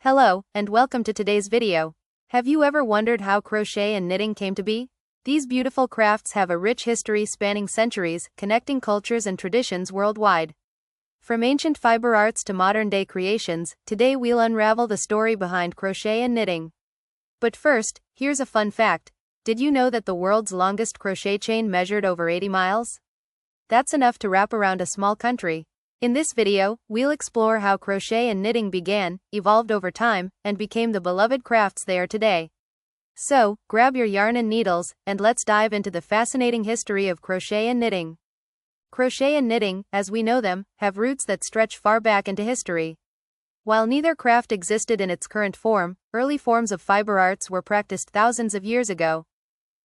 Hello, and welcome to today's video. Have you ever wondered how crochet and knitting came to be? These beautiful crafts have a rich history spanning centuries, connecting cultures and traditions worldwide. From ancient fiber arts to modern-day creations, today we'll unravel the story behind crochet and knitting. But first, here's a fun fact. Did you know that the world's longest crochet chain measured over 80 miles? That's enough to wrap around a small country. In this video, we'll explore how crochet and knitting began, evolved over time, and became the beloved crafts they are today. So, grab your yarn and needles, and let's dive into the fascinating history of crochet and knitting. Crochet and knitting, as we know them, have roots that stretch far back into history. While neither craft existed in its current form, early forms of fiber arts were practiced thousands of years ago.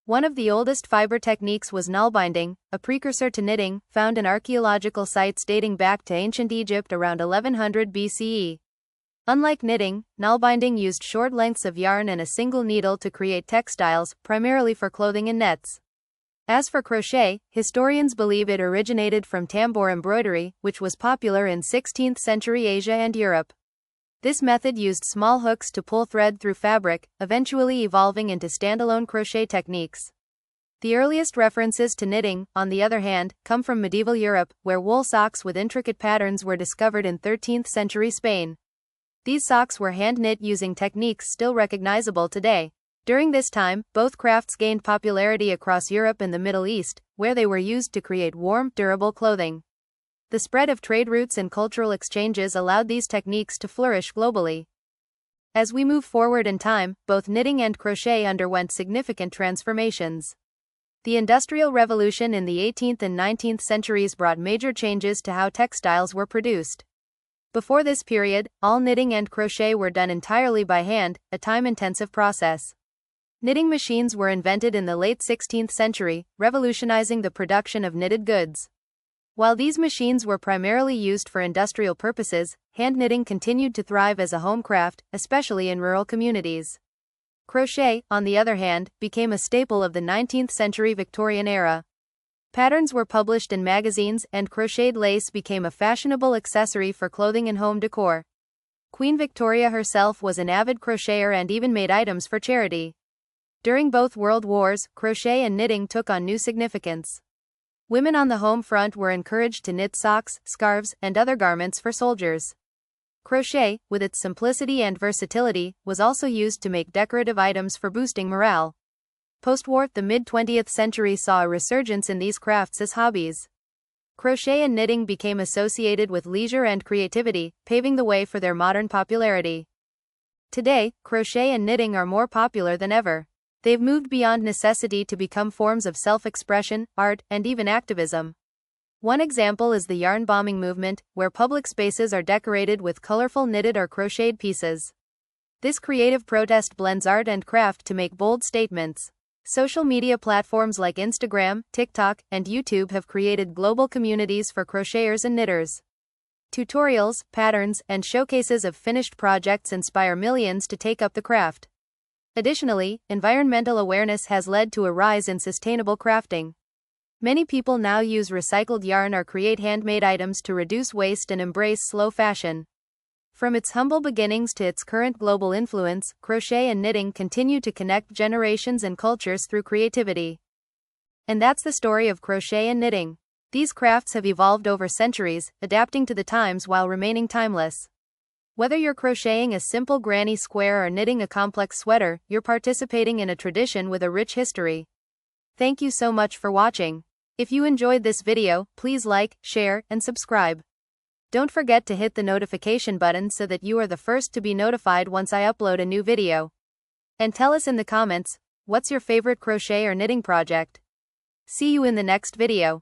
One of the oldest fiber techniques was null-binding, a precursor to knitting, found in archaeological sites dating back to ancient Egypt around 1100 BCE. Unlike knitting, null-binding used short lengths of yarn and a single needle to create textiles, primarily for clothing and nets. As for crochet, historians believe it originated from tambour embroidery, which was popular in 16th century Asia and Europe. This method used small hooks to pull thread through fabric, eventually evolving into standalone crochet techniques. The earliest references to knitting, on the other hand, come from medieval Europe, where wool socks with intricate patterns were discovered in 13th century Spain. These socks were hand-knit using techniques still recognizable today. During this time, both crafts gained popularity across Europe and the Middle East, where they were used to create warm, durable clothing. The spread of trade routes and cultural exchanges allowed these techniques to flourish globally. As we move forward in time, both knitting and crochet underwent significant transformations. The Industrial Revolution in the 18th and 19th centuries brought major changes to how textiles were produced. Before this period, all knitting and crochet were done entirely by hand, a time-intensive process. Knitting machines were invented in the late 16th century, revolutionizing the production of knitted goods. While these machines were primarily used for industrial purposes, hand knitting continued to thrive as a home craft, especially in rural communities. Crochet, on the other hand, became a staple of the 19th century Victorian era. Patterns were published in magazines, and crocheted lace became a fashionable accessory for clothing and home decor. Queen Victoria herself was an avid crocheter and even made items for charity. During both World Wars, crochet and knitting took on new significance. Women on the home front were encouraged to knit socks, scarves, and other garments for soldiers. Crochet, with its simplicity and versatility, was also used to make decorative items for boosting morale. Post-war, the mid-20th century saw a resurgence in these crafts as hobbies. Crochet and knitting became associated with leisure and creativity, paving the way for their modern popularity. Today, crochet and knitting are more popular than ever. They've moved beyond necessity to become forms of self-expression, art, and even activism. One example is the yarn bombing movement, where public spaces are decorated with colorful knitted or crocheted pieces. This creative protest blends art and craft to make bold statements. Social media platforms like Instagram, TikTok, and YouTube have created global communities for crocheters and knitters. Tutorials, patterns, and showcases of finished projects inspire millions to take up the craft. Additionally, environmental awareness has led to a rise in sustainable crafting. Many people now use recycled yarn or create handmade items to reduce waste and embrace slow fashion. From its humble beginnings to its current global influence, crochet and knitting continue to connect generations and cultures through creativity. And that's the story of crochet and knitting. These crafts have evolved over centuries, adapting to the times while remaining timeless. Whether you're crocheting a simple granny square or knitting a complex sweater, you're participating in a tradition with a rich history. Thank you so much for watching. If you enjoyed this video, please like, share, and subscribe. Don't forget to hit the notification button so that you are the first to be notified once I upload a new video. And tell us in the comments, what's your favorite crochet or knitting project? See you in the next video.